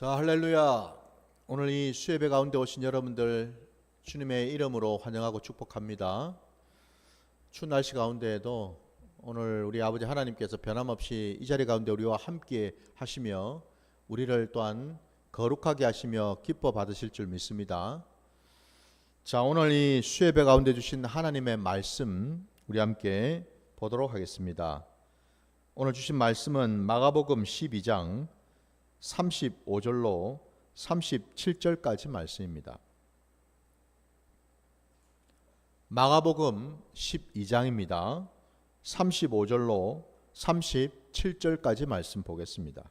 자, 할렐루야. 오늘 이 수예배 가운데 오신 여러분들 주님의 이름으로 환영하고 축복합니다. 추운 날씨 가운데에도 오늘 우리 아버지 하나님께서 변함없이 이 자리 가운데 우리와 함께 하시며 우리를 또한 거룩하게 하시며 기뻐 받으실 줄 믿습니다. 자, 오늘 이 수예배 가운데 주신 하나님의 말씀 우리 함께 보도록 하겠습니다. 오늘 주신 말씀은 마가복음 12장 35절로 37절까지 말씀입니다. 마가복음 12장입니다. 35절로 37절까지 말씀 보겠습니다.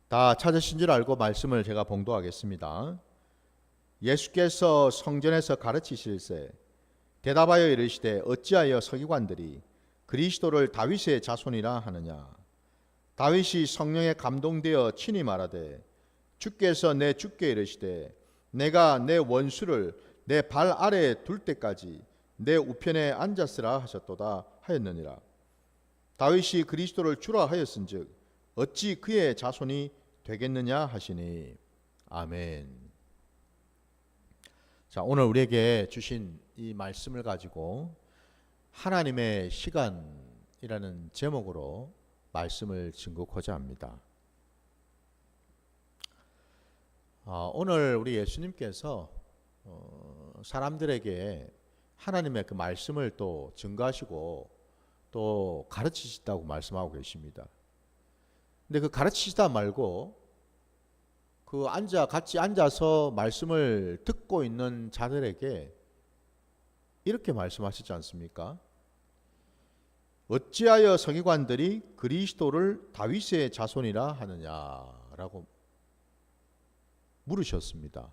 다 찾으신 줄 알고 말씀을 제가 봉독하겠습니다. 예수께서 성전에서 가르치실세 대답하여 이르시되 어찌하여 서기관들이 그리스도를 다윗의 자손이라 하느냐. 다윗이 성령에 감동되어 친히 말하되 주께서 내 주께 이르시되 내가 내 원수를 내 발 아래에 둘 때까지 내 우편에 앉았으라 하셨도다 하였느니라. 다윗이 그리스도를 주라 하였은즉 어찌 그의 자손이 되겠느냐 하시니. 아멘. 자, 오늘 우리에게 주신 이 말씀을 가지고 하나님의 시간이라는 제목으로 말씀을 증거하고자 합니다. 오늘 우리 예수님께서 사람들에게 하나님의 그 말씀을 또 증거하시고 또 가르치시다고 말씀하고 계십니다. 근데 그 가르치시다 말고 같이 앉아서 말씀을 듣고 있는 자들에게 이렇게 말씀하시지 않습니까? 어찌하여 서기관들이 그리스도를 다윗의 자손이라 하느냐라고 물으셨습니다.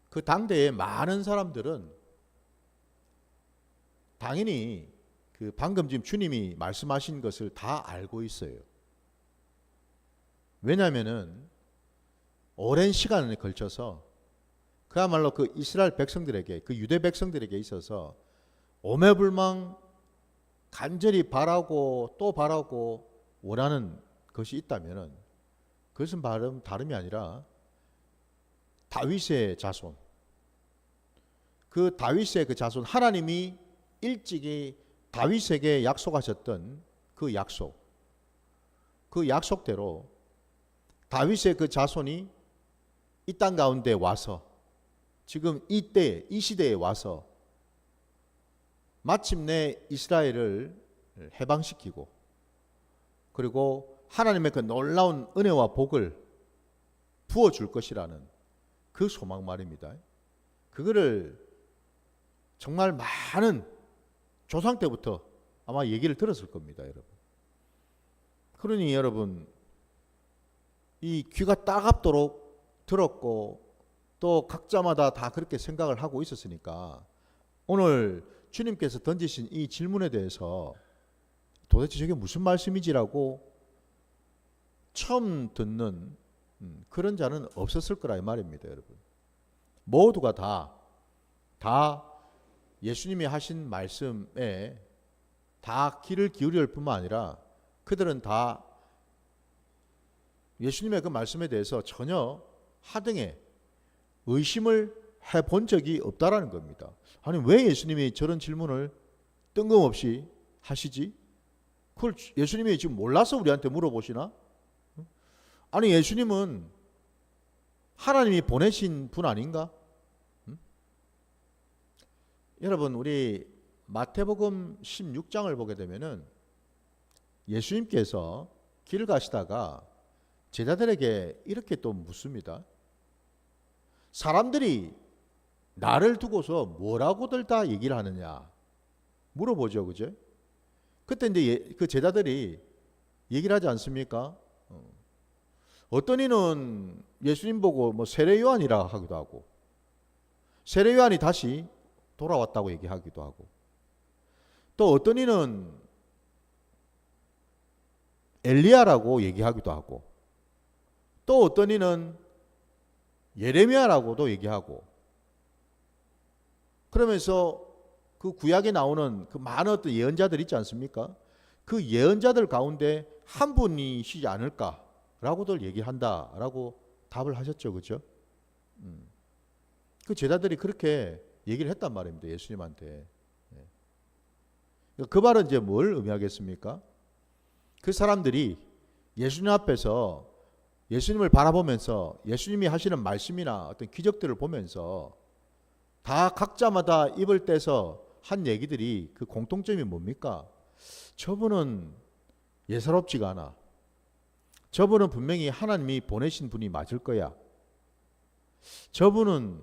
그 당대의 많은 사람들은 당연히 그 방금 지금 주님이 말씀하신 것을 다 알고 있어요. 왜냐하면은 오랜 시간에 걸쳐서 그야말로 그 이스라엘 백성들에게, 그 유대 백성들에게 있어서 오매불망 간절히 바라고 또 바라고 원하는 것이 있다면 그것은 다름이 아니라 다윗의 자손, 그 다윗의 그 자손, 하나님이 일찍이 다윗에게 약속하셨던 그 약속대로 다윗의 그 자손이 이 땅 가운데 와서 지금 이 시대에 와서 마침내 이스라엘을 해방시키고 그리고 하나님의 그 놀라운 은혜와 복을 부어줄 것이라는 그 소망 말입니다. 그거를 정말 많은 조상 때부터 아마 얘기를 들었을 겁니다, 여러분. 그러니 여러분, 이 귀가 따갑도록 들었고 또 각자마다 다 그렇게 생각을 하고 있었으니까 오늘 주님께서 던지신 이 질문에 대해서 도대체 저게 무슨 말씀이지라고 처음 듣는 그런 자는 없었을 거라 이 말입니다, 여러분. 모두가 다 예수님이 하신 말씀에 다 귀를 기울일 뿐만 아니라 그들은 다 예수님의 그 말씀에 대해서 전혀 하등의 의심을 해본 적이 없다라는 겁니다. 아니, 왜 예수님이 저런 질문을 뜬금없이 하시지? 그걸 예수님이 지금 몰라서 우리한테 물어보시나? 아니, 예수님은 하나님이 보내신 분 아닌가? 여러분, 우리 마태복음 16장을 보게 되면은 예수님께서 길을 가시다가 제자들에게 이렇게 또 묻습니다. 사람들이 나를 두고서 뭐라고들 다 얘기를 하느냐 물어보죠, 그죠? 그때 이제 그 제자들이 얘기를 하지 않습니까? 어떤 이는 예수님 보고 뭐 세례 요한이라 하기도 하고, 세례 요한이 다시 돌아왔다고 얘기하기도 하고, 또 어떤 이는 엘리야라고 얘기하기도 하고, 또 어떤 이는 예레미야라고도 얘기하고, 그러면서 그 구약에 나오는 그 많은 어떤 예언자들 있지 않습니까? 그 예언자들 가운데 한 분이시지 않을까라고들 얘기한다라고 답을 하셨죠, 그죠? 그 제자들이 그렇게 얘기를 했단 말입니다, 예수님한테. 그 말은 이제 뭘 의미하겠습니까? 그 사람들이 예수님 앞에서 예수님을 바라보면서 예수님이 하시는 말씀이나 어떤 기적들을 보면서 다 각자마다 입을 떼서 한 얘기들이 그 공통점이 뭡니까? 저분은 예사롭지가 않아. 저분은 분명히 하나님이 보내신 분이 맞을 거야. 저분은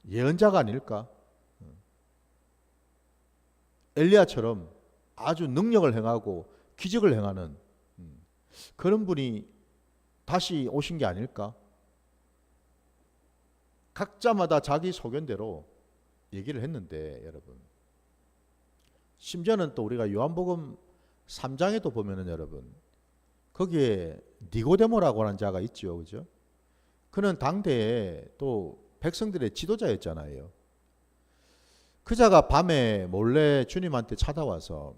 예언자가 아닐까? 엘리야처럼 아주 능력을 행하고 기적을 행하는 그런 분이 다시 오신 게 아닐까? 각자마다 자기 소견대로 얘기를 했는데 여러분, 심지어는 또 우리가 요한복음 3장에도 보면은 여러분, 거기에 니고데모라고 하는 자가 있죠, 그죠? 그는 당대에 또 백성들의 지도자였잖아요. 그 자가 밤에 몰래 주님한테 찾아와서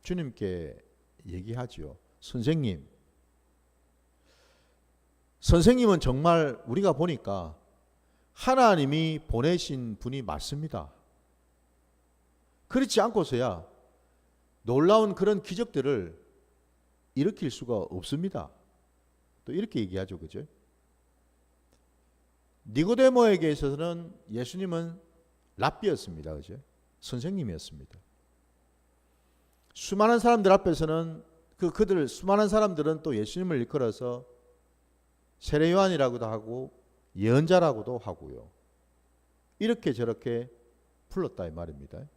주님께 얘기하죠. 선생님은 정말 우리가 보니까 하나님이 보내신 분이 맞습니다. 그렇지 않고서야 놀라운 그런 기적들을 일으킬 수가 없습니다. 또 이렇게 얘기하죠, 그죠? 니고데모에게 있어서는 예수님은 랍비였습니다, 그죠? 선생님이었습니다. 수많은 사람들 앞에서는 그들 수많은 사람들은 또 예수님을 일컬어서 세례 요한이라고도 하고 예언자라고도 하고요. 이렇게 저렇게 불렀다 이 말입니다.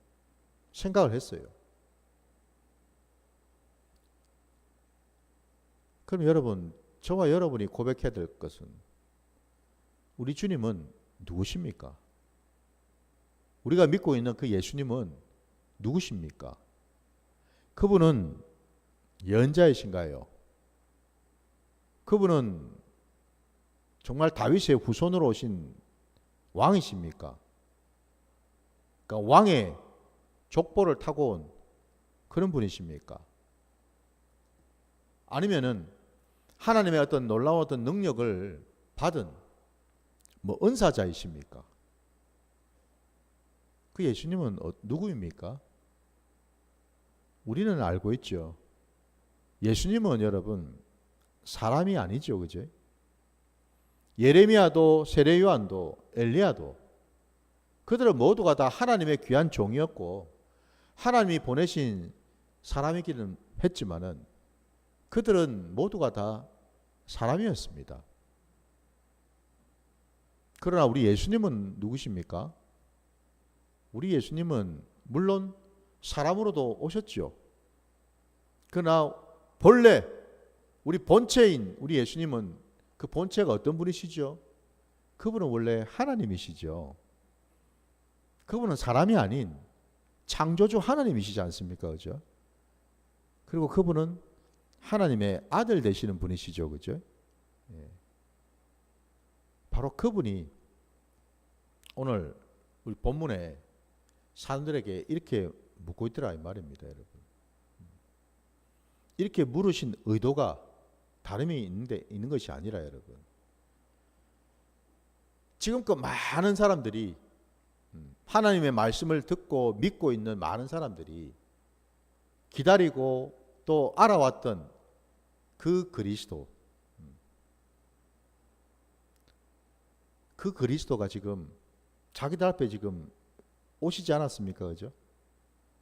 생각을 했어요. 그럼 여러분, 저와 여러분이 고백해야 될 것은 우리 주님은 누구십니까? 우리가 믿고 있는 그 예수님은 누구십니까? 그분은 예언자이신가요? 그분은 정말 다윗의 후손으로 오신 왕이십니까? 그러니까 왕의 족보를 타고 온 그런 분이십니까? 아니면은 하나님의 어떤 놀라운 어떤 능력을 받은 뭐 은사자이십니까? 그 예수님은 누구입니까? 우리는 알고 있죠. 예수님은 여러분 사람이 아니죠, 그죠? 예레미야도 세례 요한도 엘리야도 그들은 모두가 다 하나님의 귀한 종이었고 하나님이 보내신 사람이기는 했지만은 그들은 모두가 다 사람이었습니다. 그러나 우리 예수님은 누구십니까? 우리 예수님은 물론 사람으로도 오셨죠. 그러나 본래 우리 본체인 우리 예수님은 그 본체가 어떤 분이시죠? 그분은 원래 하나님이시죠. 그분은 사람이 아닌 창조주 하나님이시지 않습니까? 그죠? 그리고 그분은 하나님의 아들 되시는 분이시죠. 그죠? 예. 바로 그분이 오늘 우리 본문에 사람들에게 이렇게 묻고 있더라 이 말입니다, 여러분. 이렇게 물으신 의도가 다름이 있는 것이 아니라 여러분. 지금껏 많은 사람들이 하나님의 말씀을 듣고 믿고 있는 많은 사람들이 기다리고 또 알아왔던 그 그리스도, 그 그리스도가 지금 자기들 앞에 지금 오시지 않았습니까? 그죠?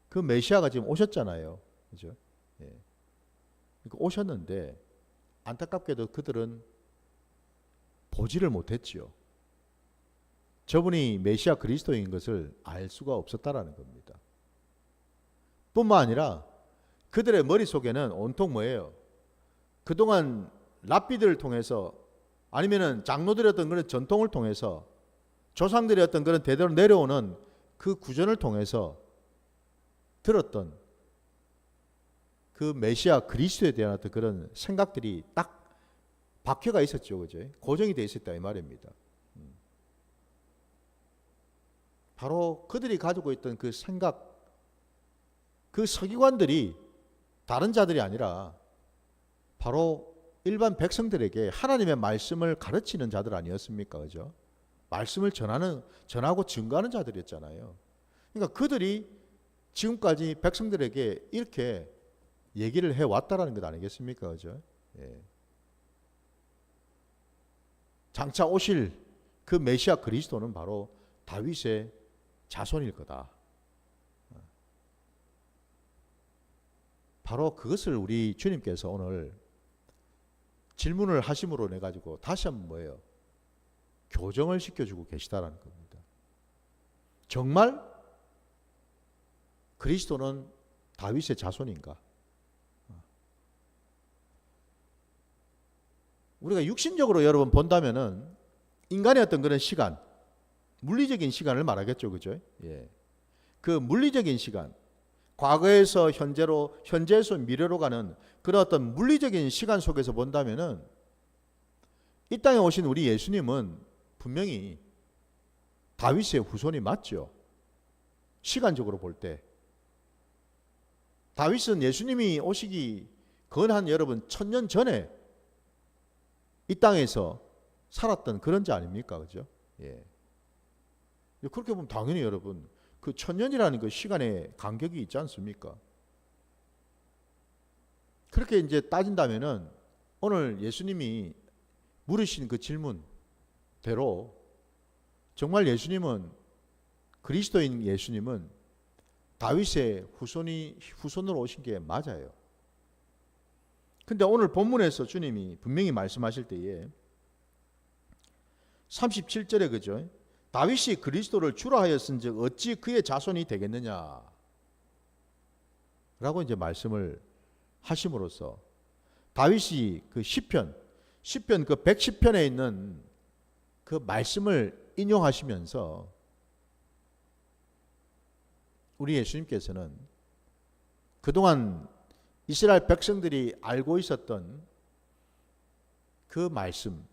그 메시아가 지금 오셨잖아요. 그죠? 예. 오셨는데 안타깝게도 그들은 보지를 못했지요. 저분이 메시아 그리스도인 것을 알 수가 없었다라는 겁니다. 뿐만 아니라 그들의 머릿속에는 온통 뭐예요? 그동안 랍비들을 통해서 아니면은 장로들의 어떤 그런 전통을 통해서 조상들의 어떤 그런 대대로 내려오는 그 구전을 통해서 들었던 그 메시아 그리스도에 대한 어떤 그런 생각들이 딱 박혀가 있었죠. 그죠? 고정이 되어 있었다 이 말입니다. 바로 그들이 가지고 있던 그 생각, 그 서기관들이 다른 자들이 아니라 바로 일반 백성들에게 하나님의 말씀을 가르치는 자들 아니었습니까? 그죠? 말씀을 전하고 증거하는 자들이었잖아요. 그러니까 그들이 지금까지 백성들에게 이렇게 얘기를 해왔다라는 것 아니겠습니까? 그죠? 예. 장차 오실 그 메시아 그리스도는 바로 다윗의 자손일 거다. 바로 그것을 우리 주님께서 오늘 질문을 하심으로 내 가지고 다시 한번 뭐예요? 교정을 시켜주고 계시다라는 겁니다. 정말 그리스도는 다윗의 자손인가? 우리가 육신적으로 여러분 본다면은 인간의 어떤 그런 시간, 물리적인 시간을 말하겠죠, 그죠? 예. 그 물리적인 시간, 과거에서 현재로, 현재에서 미래로 가는 그런 어떤 물리적인 시간 속에서 본다면은 이 땅에 오신 우리 예수님은 분명히 다윗의 후손이 맞죠. 시간적으로 볼 때. 다윗은 예수님이 오시기 건 여러분 1000년 전에 이 땅에서 살았던 그런 자 아닙니까? 그죠? 예. 그렇게 보면 당연히 여러분 그 1000년이라는 그 시간의 간격이 있지 않습니까? 그렇게 이제 따진다면은 오늘 예수님이 물으신 그 질문대로 정말 예수님은 그리스도인 예수님은 다윗의 후손으로 오신 게 맞아요. 근데 오늘 본문에서 주님이 분명히 말씀하실 때에 37절에 그죠? 다윗이 그리스도를 주라 하였은즉 어찌 그의 자손이 되겠느냐? 라고 이제 말씀을 하심으로써 다윗이 그 시편 그 110편에 있는 그 말씀을 인용하시면서 우리 예수님께서는 그동안 이스라엘 백성들이 알고 있었던 그 말씀,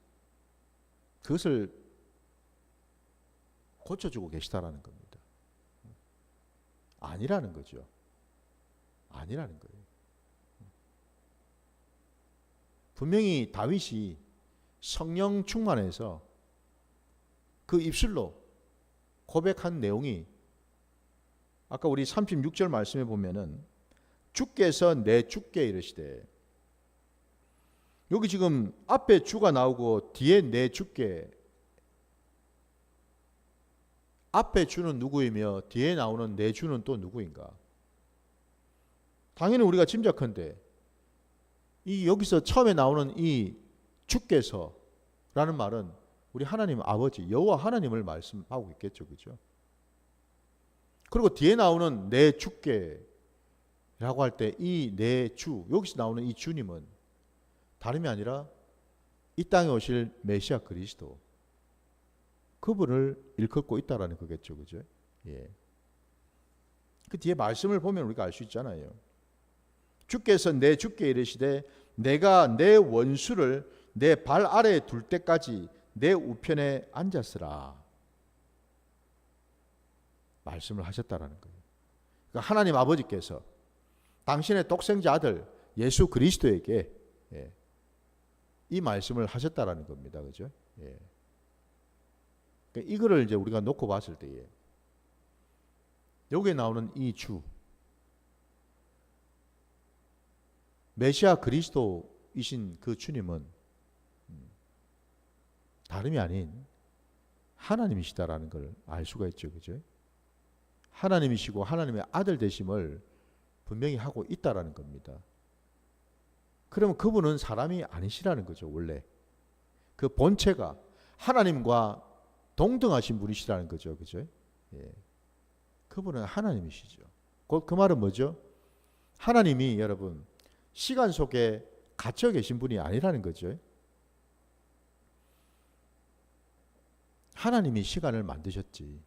그것을 고쳐주고 계시다라는 겁니다. 아니라는 거죠. 아니라는 거예요. 분명히 다윗이 성령 충만해서 그 입술로 고백한 내용이 아까 우리 36절 말씀에 보면은 주께서 내 주께 이르시되, 여기 지금 앞에 주가 나오고 뒤에 내 주께, 앞에 주는 누구이며 뒤에 나오는 내 주는 또 누구인가? 당연히 우리가 짐작컨대 이 여기서 처음에 나오는 이 주께서라는 말은 우리 하나님 아버지 여호와 하나님을 말씀하고 있겠죠, 그죠? 그리고 뒤에 나오는 내 주께 라고 할 때 이 내 주, 여기서 나오는 이 주님은 다름이 아니라 이 땅에 오실 메시아 그리스도, 그분을 일컫고 있다라는 거겠죠, 그죠? 예. 그 뒤에 말씀을 보면 우리가 알 수 있잖아요. 주께서 내 주께 이르시되 내가 내 원수를 내 발 아래에 둘 때까지 내 우편에 앉았으라. 말씀을 하셨다라는 거예요. 그러니까 하나님 아버지께서 당신의 독생자 아들 예수 그리스도에게 이 말씀을 하셨다라는 겁니다. 그죠? 예. 그러니까 이거를 이제 우리가 놓고 봤을 때에 여기에 나오는 이 주, 메시아 그리스도이신 그 주님은 다름이 아닌 하나님이시다라는 걸 알 수가 있죠. 그죠? 하나님이시고 하나님의 아들 되심을 분명히 하고 있다라는 겁니다. 그러면 그분은 사람이 아니시라는 거죠. 원래 그 본체가 하나님과 동등하신 분이시라는 거죠. 그죠? 예. 그분은 하나님이시죠. 그 말은 뭐죠? 하나님이 여러분 시간 속에 갇혀 계신 분이 아니라는 거죠. 하나님이 시간을 만드셨지.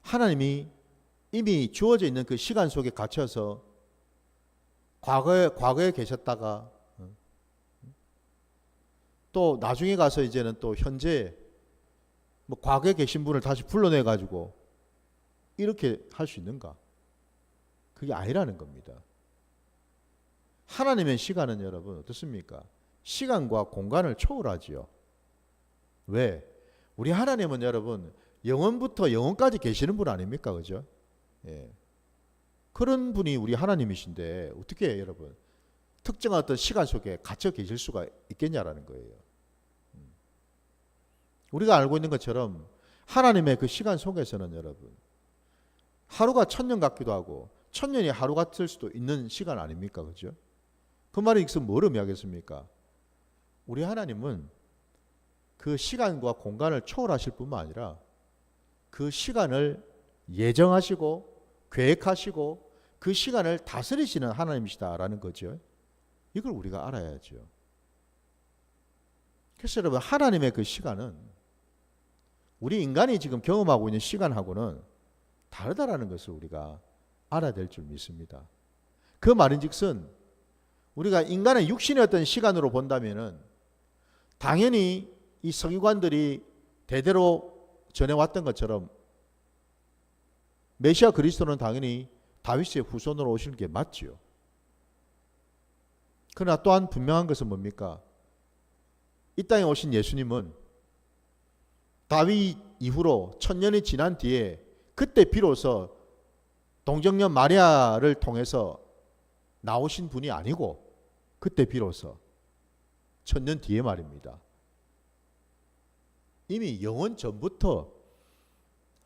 하나님이 이미 주어져 있는 그 시간 속에 갇혀서 과거에 계셨다가 또 나중에 가서 이제는 또 현재 뭐 과거에 계신 분을 다시 불러내 가지고 이렇게 할 수 있는가? 그게 아니라는 겁니다. 하나님의 시간은 여러분 어떻습니까? 시간과 공간을 초월하지요. 왜? 우리 하나님은 여러분 영원부터 영원까지 계시는 분 아닙니까? 그죠? 예. 그런 분이 우리 하나님이신데 어떻게 여러분 특정한 어떤 시간 속에 갇혀 계실 수가 있겠냐라는 거예요. 우리가 알고 있는 것처럼 하나님의 그 시간 속에서는 여러분 하루가 1000년 같기도 하고 1000년이 하루 같을 수도 있는 시간 아닙니까? 그죠? 그 말이 있으면 뭘 의미하겠습니까? 우리 하나님은 그 시간과 공간을 초월하실 뿐만 아니라 그 시간을 예정하시고 계획하시고 그 시간을 다스리시는 하나님이시다라는 거죠. 이걸 우리가 알아야죠. 그래서 여러분 하나님의 그 시간은 우리 인간이 지금 경험하고 있는 시간하고는 다르다라는 것을 우리가 알아야 될 줄 믿습니다. 그 말인즉슨 우리가 인간의 육신의 어떤 시간으로 본다면은 당연히 이 서기관들이 대대로 전해왔던 것처럼 메시아 그리스도는 당연히 다윗의 후손으로 오시는 게 맞지요. 그러나 또한 분명한 것은 뭡니까? 이 땅에 오신 예수님은 다윗 이후로 1000년이 지난 뒤에 그때 비로소 동정녀 마리아를 통해서 나오신 분이 아니고 그때 비로소 1000년 뒤에 말입니다. 이미 영원 전부터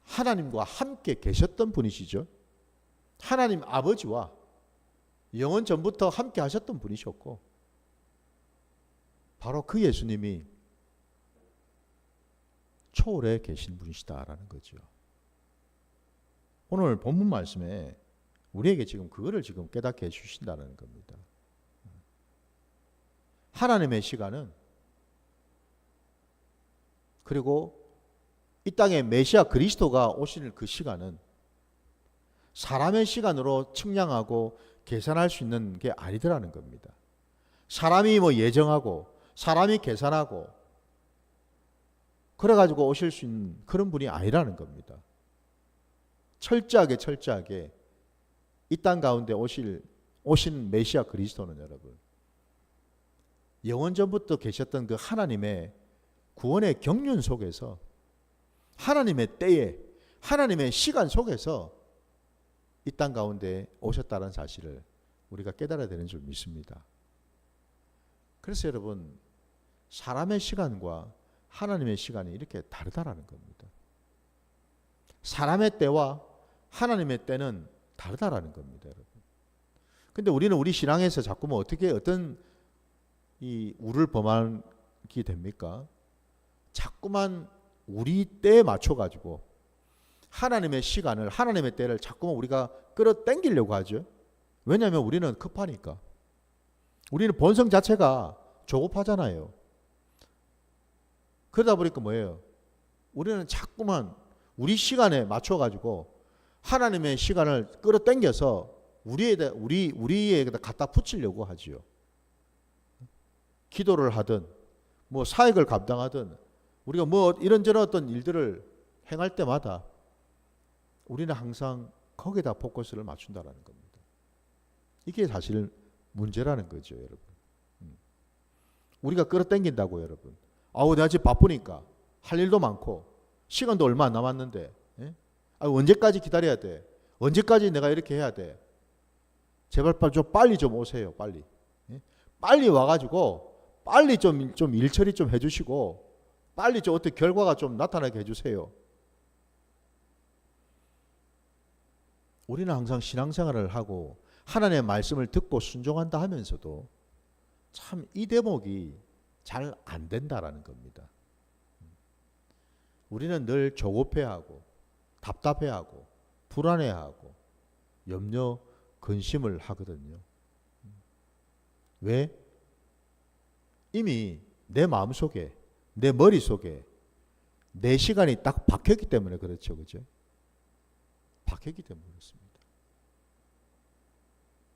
하나님과 함께 계셨던 분이시죠. 하나님 아버지와 영원 전부터 함께 하셨던 분이셨고 바로 그 예수님이 초월해 계신 분이시다라는 거죠. 오늘 본문 말씀에 우리에게 지금 그거를 지금 깨닫게 해주신다는 겁니다. 하나님의 시간은 그리고 이 땅에 메시아 그리스도가 오실 그 시간은 사람의 시간으로 측량하고 계산할 수 있는 게 아니더라는 겁니다. 사람이 뭐 예정하고 사람이 계산하고 그래가지고 오실 수 있는 그런 분이 아니라는 겁니다. 철저하게 이 땅 가운데 오신 메시아 그리스도는 여러분 영원전부터 계셨던 그 하나님의 구원의 경륜 속에서 하나님의 때에 하나님의 시간 속에서 이 땅 가운데 오셨다는 사실을 우리가 깨달아야 되는 줄 믿습니다. 그래서 여러분 사람의 시간과 하나님의 시간이 이렇게 다르다라는 겁니다. 사람의 때와 하나님의 때는 다르다라는 겁니다, 여러분. 근데 우리는 우리 신앙에서 자꾸만 어떤 이 우를 범하게 됩니까? 자꾸만 우리 때에 맞춰 가지고 하나님의 시간을 하나님의 때를 자꾸만 우리가 끌어당기려고 하죠. 왜냐하면 우리는 급하니까. 우리는 본성 자체가 조급하잖아요. 그러다 보니까 뭐예요? 우리는 자꾸만 우리 시간에 맞춰 가지고 하나님의 시간을 끌어당겨서 우리에게 갖다 붙이려고 하지요. 기도를 하든 뭐 사역을 감당하든 우리가 뭐 이런저런 어떤 일들을 행할 때마다 우리는 항상 거기에다 포커스를 맞춘다라는 겁니다. 이게 사실 문제라는 거죠, 여러분. 우리가 끌어당긴다고 여러분. 아우 내가 지금 바쁘니까 할 일도 많고 시간도 얼마 안 남았는데 언제까지 기다려야 돼? 언제까지 내가 이렇게 해야 돼? 제발 좀 빨리 좀 오세요, 빨리. 빨리 와가지고 빨리 좀 일 처리 좀 해주시고 빨리 좀 어떻게 결과가 좀 나타나게 해주세요. 우리는 항상 신앙생활을 하고 하나님의 말씀을 듣고 순종한다 하면서도 참 이 대목이 잘 안 된다라는 겁니다. 우리는 늘 조급해하고 답답해하고 불안해하고 염려 근심을 하거든요. 왜? 이미 내 마음속에 내 머릿속에 내 시간이 딱 박혔기 때문에 그렇죠. 그죠? 박혔기 때문에 그렇습니다.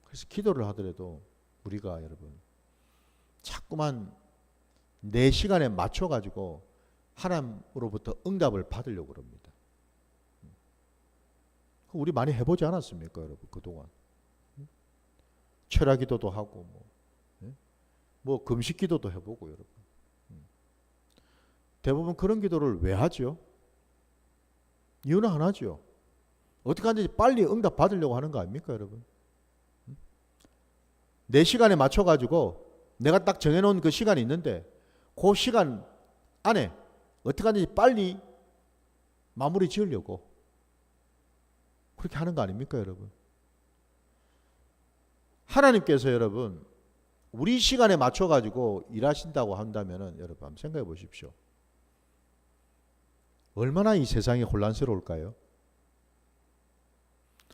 그래서 기도를 하더라도 우리가 여러분 자꾸만 내 시간에 맞춰가지고 하나님으로부터 응답을 받으려고 합니다. 우리 많이 해보지 않았습니까, 여러분? 그동안 철야기도도 하고 뭐 뭐 금식 기도도 해보고 여러분. 대부분 그런 기도를 왜 하죠? 이유는 하나죠. 어떻게 하든지 빨리 응답 받으려고 하는 거 아닙니까, 여러분? 내 시간에 맞춰가지고 내가 딱 정해놓은 그 시간이 있는데 그 시간 안에 어떻게 하든지 빨리 마무리 지으려고 그렇게 하는 거 아닙니까, 여러분? 하나님께서 여러분 우리 시간에 맞춰가지고 일하신다고 한다면은 여러분 한번 생각해 보십시오. 얼마나 이 세상이 혼란스러울까요?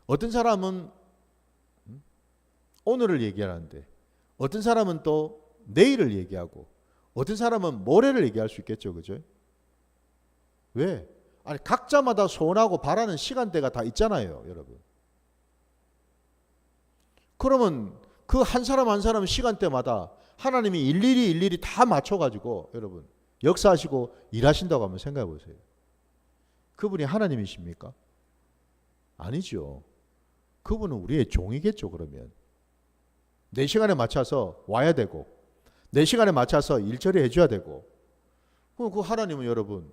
어떤 사람은 오늘을 얘기하는데 어떤 사람은 또 내일을 얘기하고 어떤 사람은 모레를 얘기할 수 있겠죠. 그죠? 왜? 아니 각자마다 소원하고 바라는 시간대가 다 있잖아요. 여러분. 그러면 그 한 사람 한 사람 시간대마다 하나님이 일일이 다 맞춰가지고 여러분 역사하시고 일하신다고 한번 생각해 보세요. 그분이 하나님이십니까? 아니죠. 그분은 우리의 종이겠죠. 그러면 내 시간에 맞춰서 와야 되고 내 시간에 맞춰서 일 처리해 줘야 되고 그 하나님은 여러분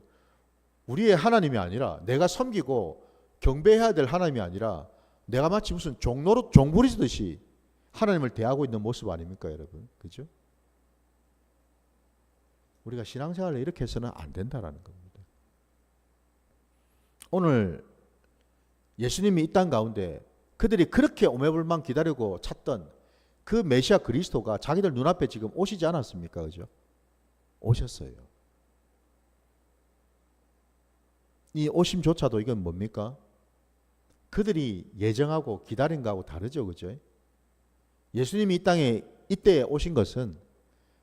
우리의 하나님이 아니라 내가 섬기고 경배해야 될 하나님이 아니라 내가 마치 무슨 종노릇 종부리듯이 하나님을 대하고 있는 모습 아닙니까 여러분? 그죠? 우리가 신앙생활을 이렇게 해서는 안 된다라는 겁니다. 오늘 예수님이 이 땅 가운데 그들이 그렇게 오매불망 기다리고 찾던 그 메시아 그리스도가 자기들 눈앞에 지금 오시지 않았습니까? 그죠? 오셨어요. 이 오심조차도 이건 뭡니까? 그들이 예정하고 기다린 거하고 다르죠. 그죠? 예수님이 이 땅에 이때에 오신 것은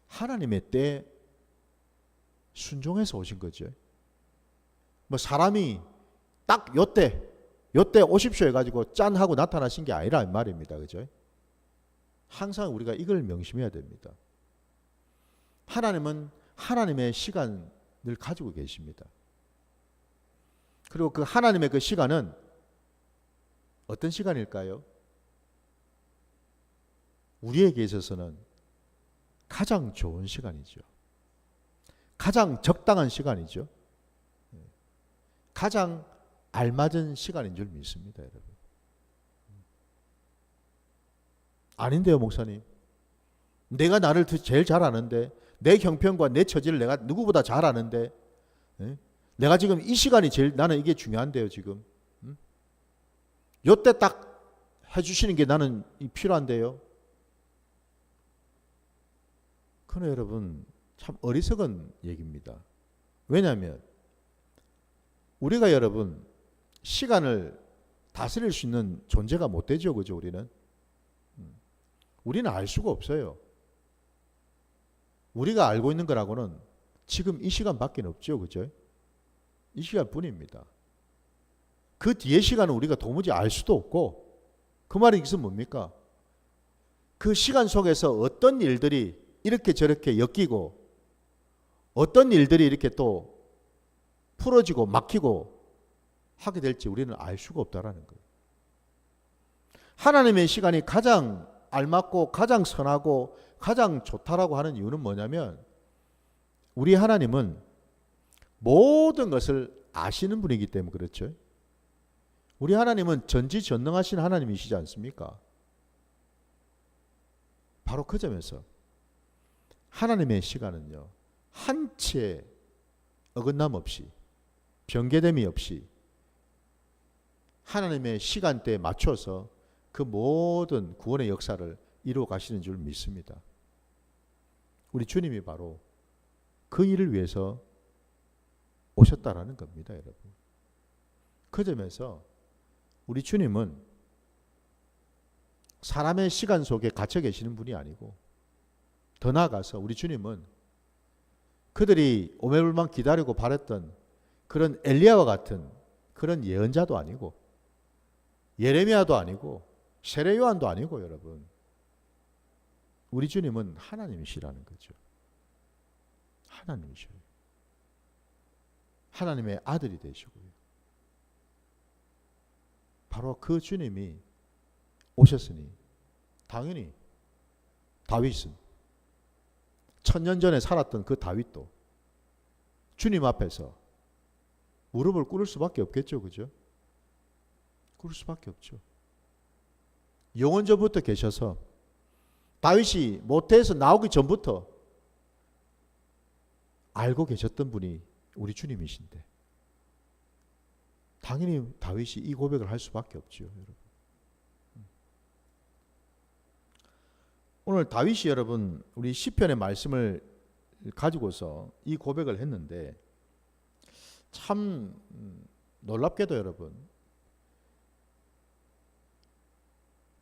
하나님의 때에 순종해서 오신 거죠. 뭐 사람이 딱 요때 오십시오 해가지고 짠 하고 나타나신 게 아니라 이 말입니다. 그죠? 항상 우리가 이걸 명심해야 됩니다. 하나님은 하나님의 시간을 가지고 계십니다. 그리고 그 하나님의 그 시간은 어떤 시간일까요? 우리에게 있어서는 가장 좋은 시간이죠. 가장 적당한 시간이죠. 가장 알맞은 시간인 줄 믿습니다, 여러분. 아닌데요, 목사님. 내가 나를 제일 잘 아는데 내 형편과 내 처지를 내가 누구보다 잘 아는데 내가 지금 이 시간이 제일 나는 이게 중요한데요, 지금. 요때 딱 해주시는 게 나는 필요한데요. 그러나 여러분 참 어리석은 얘기입니다. 왜냐하면 우리가 여러분 시간을 다스릴 수 있는 존재가 못 되죠. 그죠? 우리는 알 수가 없어요. 우리가 알고 있는 거라고는 지금 이 시간밖에 없죠. 그죠? 이 시간뿐입니다. 그 뒤의 시간은 우리가 도무지 알 수도 없고 그 말이 무슨 뭡니까? 그 시간 속에서 어떤 일들이 이렇게 저렇게 엮이고 어떤 일들이 이렇게 또 풀어지고 막히고 하게 될지 우리는 알 수가 없다라는 거예요. 하나님의 시간이 가장 알맞고 가장 선하고 가장 좋다라고 하는 이유는 뭐냐면 우리 하나님은 모든 것을 아시는 분이기 때문에 그렇죠. 우리 하나님은 전지전능하신 하나님이시지 않습니까? 바로 그 점에서 하나님의 시간은요 한치의 어긋남 없이 변개됨이 없이 하나님의 시간대에 맞춰서 그 모든 구원의 역사를 이루어 가시는 줄 믿습니다. 우리 주님이 바로 그 일을 위해서 오셨다라는 겁니다, 여러분. 그 점에서 우리 주님은 사람의 시간 속에 갇혀 계시는 분이 아니고 더 나아가서 우리 주님은 그들이 오매불망 기다리고 바랬던 그런 엘리야와 같은 그런 예언자도 아니고 예레미야도 아니고 세례 요한도 아니고 여러분 우리 주님은 하나님이시라는 거죠. 하나님이셔요. 하나님의 아들이 되시고요. 바로 그 주님이 오셨으니 당연히 다윗은 천년 전에 살았던 그 다윗도 주님 앞에서 무릎을 꿇을 수밖에 없겠죠. 그죠? 꿇을 수밖에 없죠. 영원전부터 계셔서 다윗이 모태에서 나오기 전부터 알고 계셨던 분이 우리 주님이신데 당연히 다윗이 이 고백을 할 수밖에 없죠. 여러분. 오늘 다윗이 여러분 우리 시편의 말씀을 가지고서 이 고백을 했는데 참 놀랍게도 여러분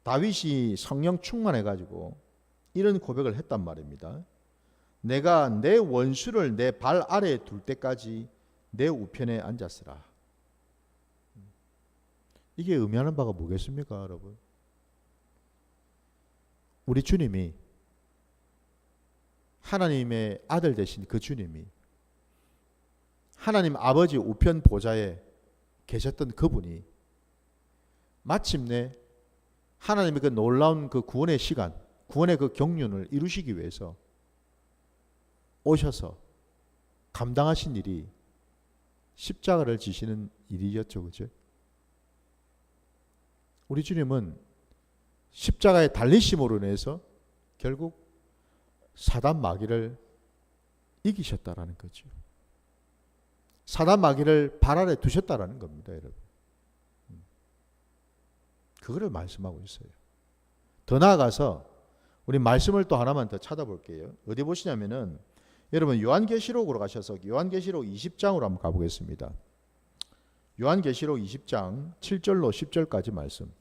다윗이 성령 충만해 가지고 이런 고백을 했단 말입니다. 내가 내 원수를 내 발 아래에 둘 때까지 내 우편에 앉았으라. 이게 의미하는 바가 뭐겠습니까, 여러분? 우리 주님이 하나님의 아들 되신 그 주님이 하나님 아버지 우편 보좌에 계셨던 그분이 마침내 하나님의 그 놀라운 그 구원의 시간, 구원의 그 경륜을 이루시기 위해서 오셔서 감당하신 일이 십자가를 지시는 일이었죠. 그죠? 우리 주님은 십자가에 달리심으로 인해서 결국 사단 마귀를 이기셨다라는 거죠. 사단 마귀를 발 아래 두셨다라는 겁니다, 여러분. 그거를 말씀하고 있어요. 더 나아가서 우리 말씀을 또 하나만 더 찾아볼게요. 어디 보시냐면은 여러분 요한계시록으로 가셔서 요한계시록 20장으로 한번 가보겠습니다. 요한계시록 20장 7절로 10절까지 말씀.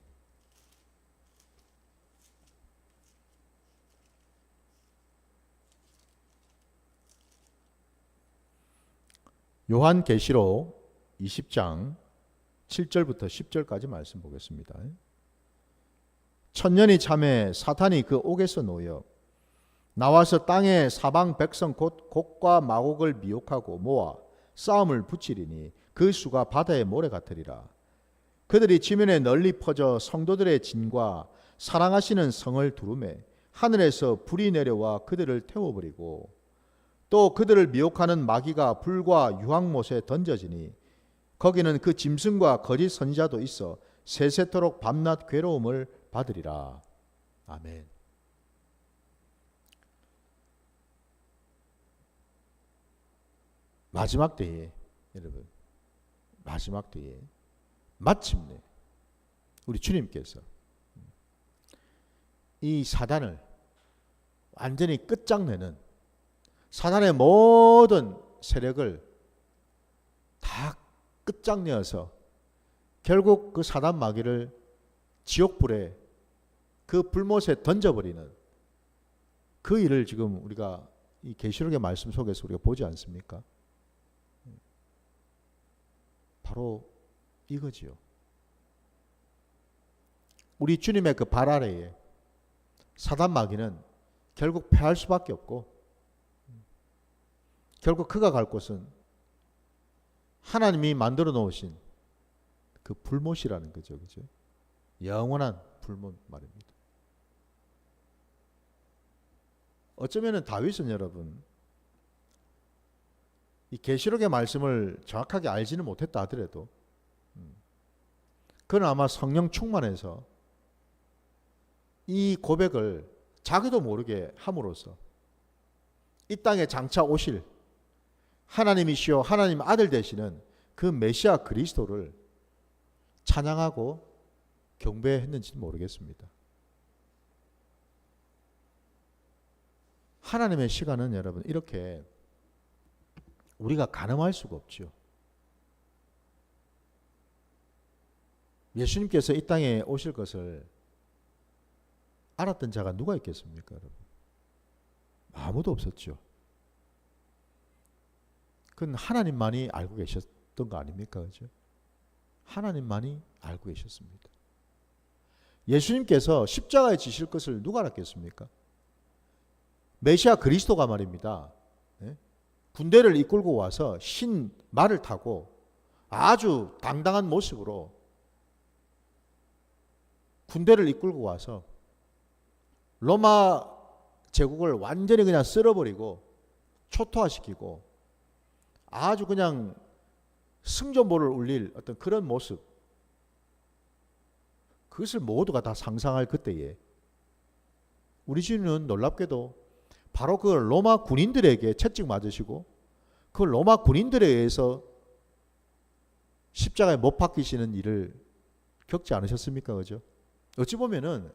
요한계시록 20장 7절부터 10절까지 말씀 보겠습니다. 천년이 참에 사탄이 그 옥에서 놓여 나와서 땅의 사방 백성 곧 곡과 마곡을 미혹하고 모아 싸움을 붙이리니 그 수가 바다의 모래 같으리라. 그들이 지면에 널리 퍼져 성도들의 진과 사랑하시는 성을 두루매 하늘에서 불이 내려와 그들을 태워버리고 또 그들을 미혹하는 마귀가 불과 유황못에 던져지니 거기는 그 짐승과 거짓 선지자도 있어 세세토록 밤낮 괴로움을 받으리라. 아멘. 마지막 때에 여러분 마지막 때에 마침내 우리 주님께서 이 사단을 완전히 끝장내는 사단의 모든 세력을 다 끝장내어서 결국 그 사단 마귀를 지옥불에 그 불못에 던져버리는 그 일을 지금 우리가 이 계시록의 말씀 속에서 우리가 보지 않습니까? 바로 이거지요. 우리 주님의 그 발 아래에 사단 마귀는 결국 패할 수밖에 없고 결국 그가 갈 곳은 하나님이 만들어 놓으신 그 불못이라는 거죠. 그죠? 영원한 불못 말입니다. 어쩌면은 다윗은 여러분 이 계시록의 말씀을 정확하게 알지는 못했다 하더라도 그는 아마 성령 충만해서 이 고백을 자기도 모르게 함으로써 이 땅에 장차 오실 하나님이시여 하나님 아들 되시는 그 메시아 그리스도를 찬양하고 경배했는지는 모르겠습니다. 하나님의 시간은 여러분 이렇게 우리가 가늠할 수가 없죠. 예수님께서 이 땅에 오실 것을 알았던 자가 누가 있겠습니까, 여러분? 아무도 없었죠. 그건 하나님만이 알고 계셨던 거 아닙니까, 그죠? 하나님만이 알고 계셨습니다. 예수님께서 십자가에 지실 것을 누가 알았겠습니까? 메시아 그리스도가 말입니다. 군대를 이끌고 와서 흰 말을 타고 아주 당당한 모습으로 군대를 이끌고 와서 로마 제국을 완전히 그냥 쓸어버리고 초토화시키고 아주 그냥 승전보를 울릴 어떤 그런 모습, 그것을 모두가 다 상상할 그때에 우리 주님은 놀랍게도 바로 그 로마 군인들에게 채찍 맞으시고 그 로마 군인들에 의해서 십자가에 못 박히시는 일을 겪지 않으셨습니까? 그죠? 어찌 보면은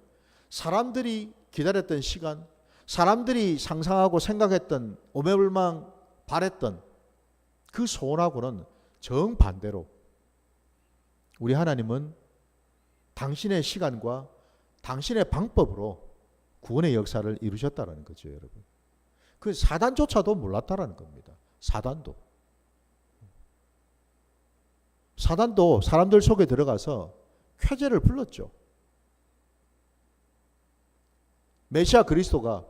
사람들이 기다렸던 시간, 사람들이 상상하고 생각했던 오매불망 바랬던 그 소원하고는 정반대로 우리 하나님은 당신의 시간과 당신의 방법으로 구원의 역사를 이루셨다는 거죠, 여러분. 그 사단조차도 몰랐다라는 겁니다. 사단도 사람들 속에 들어가서 쾌재를 불렀죠. 메시아 그리스도가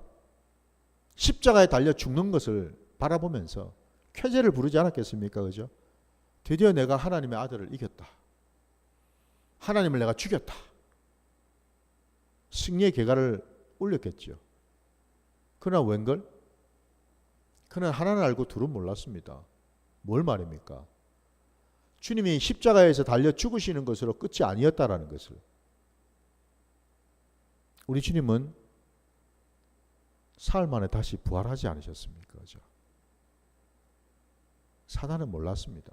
십자가에 달려 죽는 것을 바라보면서 쾌재를 부르지 않았겠습니까? 그죠? 드디어 내가 하나님의 아들을 이겼다. 하나님을 내가 죽였다. 승리의 계가를 올렸겠죠. 그러나 웬걸? 그는 하나는 알고 둘은 몰랐습니다. 뭘 말입니까? 주님이 십자가에서 달려 죽으시는 것으로 끝이 아니었다라는 것을. 우리 주님은 사흘 만에 다시 부활하지 않으셨습니까? 그죠? 사단은 몰랐습니다.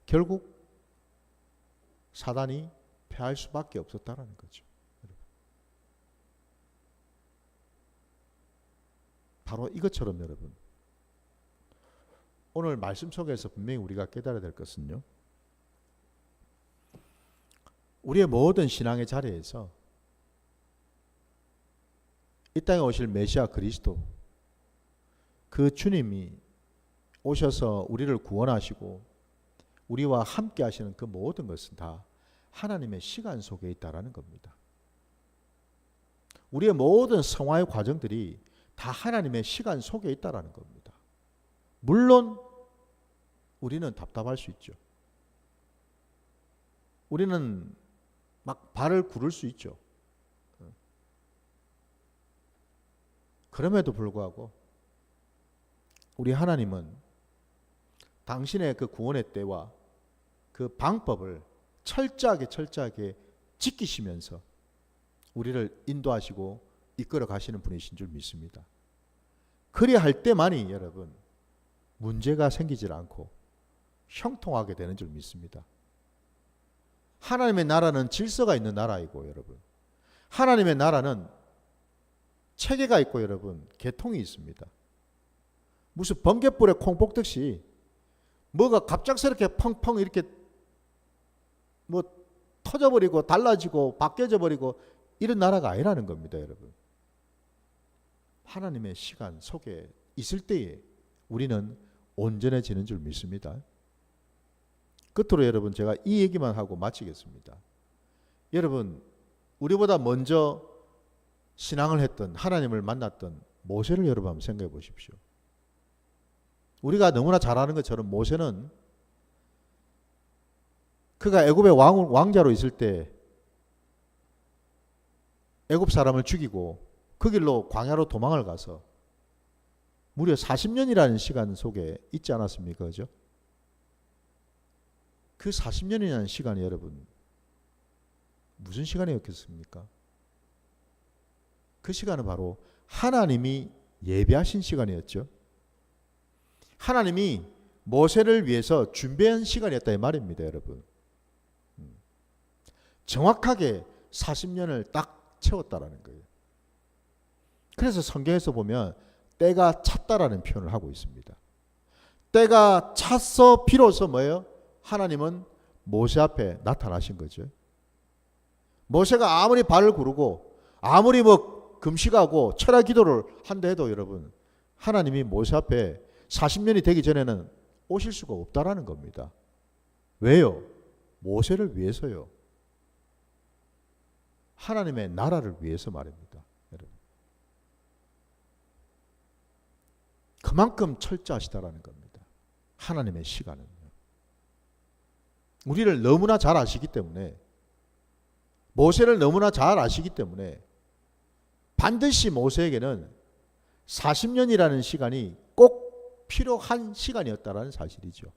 결국 사단이 패할 수밖에 없었다는 거죠. 바로 이것처럼 여러분, 오늘 말씀 속에서 분명히 우리가 깨달아야 될 것은요, 우리의 모든 신앙의 자리에서 이 땅에 오실 메시아 그리스도, 그 주님이 오셔서 우리를 구원하시고 우리와 함께 하시는 그 모든 것은 다 하나님의 시간 속에 있다라는 겁니다. 우리의 모든 성화의 과정들이 다 하나님의 시간 속에 있다라는 겁니다. 물론 우리는 답답할 수 있죠. 우리는 막 발을 구를 수 있죠. 그럼에도 불구하고 우리 하나님은 당신의 그 구원의 때와 그 방법을 철저하게 지키시면서 우리를 인도하시고 이끌어 가시는 분이신 줄 믿습니다. 그리 할 때만이 여러분 문제가 생기질 않고 형통하게 되는 줄 믿습니다. 하나님의 나라는 질서가 있는 나라이고 여러분, 하나님의 나라는 체계가 있고 여러분 계통이 있습니다. 무슨 번갯불에 콩 볶듯이 뭐가 갑작스럽게 펑펑 이렇게 뭐 터져버리고 달라지고 바뀌어져 버리고 이런 나라가 아니라는 겁니다, 여러분. 하나님의 시간 속에 있을 때에 우리는 온전해지는 줄 믿습니다. 끝으로 여러분 제가 이 얘기만 하고 마치겠습니다. 여러분, 우리보다 먼저 신앙을 했던, 하나님을 만났던 모세를 여러분 한번 생각해 보십시오. 우리가 너무나 잘 아는 것처럼 모세는 그가 애굽의 왕자로 있을 때 애굽 사람을 죽이고 그 길로 광야로 도망을 가서 무려 40년이라는 시간 속에 있지 않았습니까? 그죠? 그 40년이라는 시간이 여러분 무슨 시간이었겠습니까? 그 시간은 바로 하나님이 예배하신 시간이었죠. 하나님이 모세를 위해서 준비한 시간이었다 이 말입니다, 여러분. 정확하게 40년을 딱 채웠다라는 거예요. 그래서 성경에서 보면 때가 찼다라는 표현을 하고 있습니다. 때가 찼어 비로소 뭐예요? 하나님은 모세 앞에 나타나신 거죠. 모세가 아무리 발을 구르고 아무리 뭐 금식하고 철야 기도를 한다 해도 여러분, 하나님이 모세 앞에 40년이 되기 전에는 오실 수가 없다라는 겁니다. 왜요? 모세를 위해서요. 하나님의 나라를 위해서 말입니다, 여러분. 그만큼 철저하시다라는 겁니다. 하나님의 시간은요. 우리를 너무나 잘 아시기 때문에, 모세를 너무나 잘 아시기 때문에 반드시 모세에게는 40년이라는 시간이 꼭 필요한 시간이었다라는 사실이죠.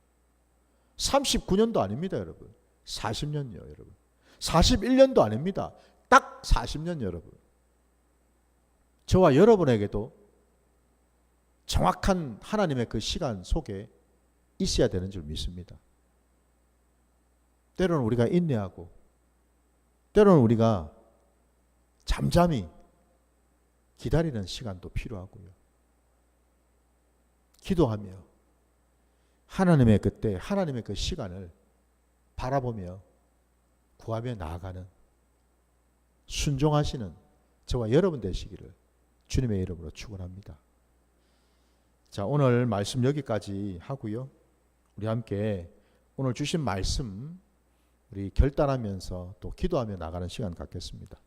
39년도 아닙니다, 여러분. 40년요, 여러분. 41년도 아닙니다. 딱 40년, 여러분. 저와 여러분에게도 정확한 하나님의 그 시간 속에 있어야 되는 줄 믿습니다. 때로는 우리가 인내하고, 때로는 우리가 잠잠히 기다리는 시간도 필요하고요. 기도하며 하나님의 그때, 하나님의 그 시간을 바라보며 구하며 나아가는 순종하시는 저와 여러분 되시기를 주님의 이름으로 축원합니다. 자, 오늘 말씀 여기까지 하고요. 우리 함께 오늘 주신 말씀 우리 결단하면서 또 기도하며 나가는 시간 갖겠습니다.